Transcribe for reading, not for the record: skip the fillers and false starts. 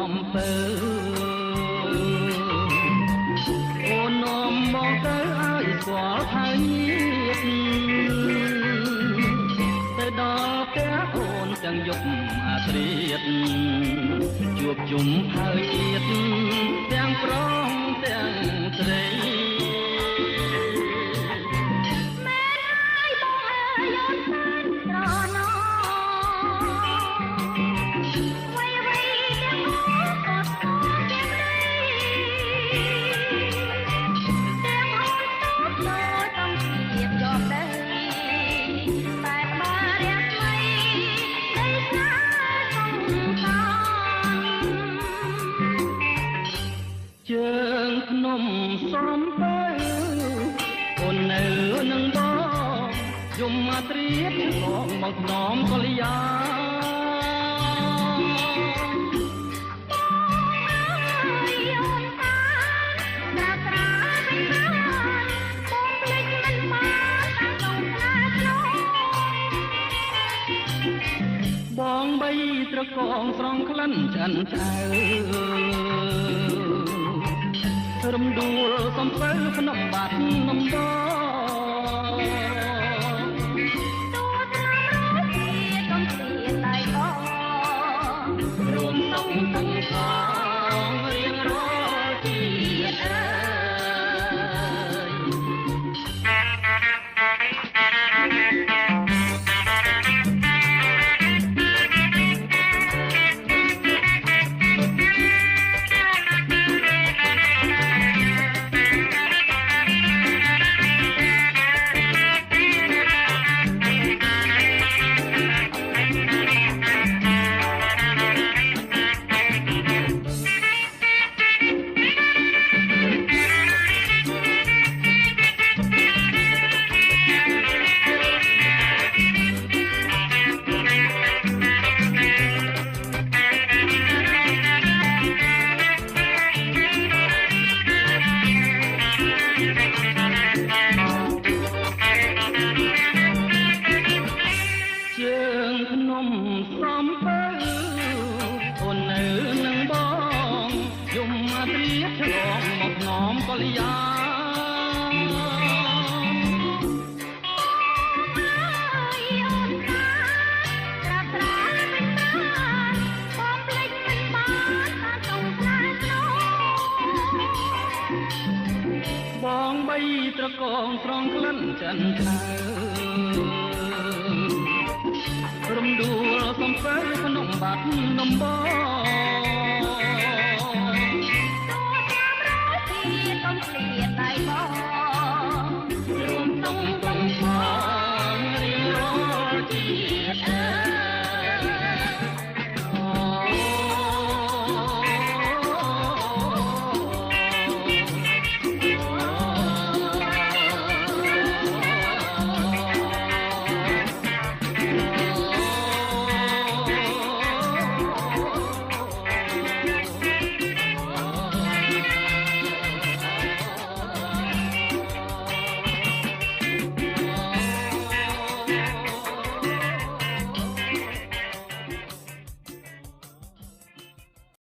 សំពើអូននាំមកទៅឲ្យស្គាល់ហើយទៅដល់ផ្ទះអូនទាំងយប់អាត្រៀតជួបជុំហើយទៀតទាំងប្រុសទាំងស្រីជើងភ្នំសំពើអូននៅនឹងបងយំមកត្រៀបបងមកស្នំកល្យាបងបីត្រកងស្រង់ក្លិនឆ្អិនឆៅរំដួលសំពៅភ្នំបាត់នំដទូត្រាំរស់ជាកំព្រាដៃបងរួមសុខទាំងសងរៀងរាល់ជាតិអើសំពើអូននៅនឹងបងយំមកត្រៀបឆ្លងមកងំកល្យាបងបីត្រកងស្រង់ក្លិនចិនឆៅរំដួលសំពើភ្នំបាត់នំបង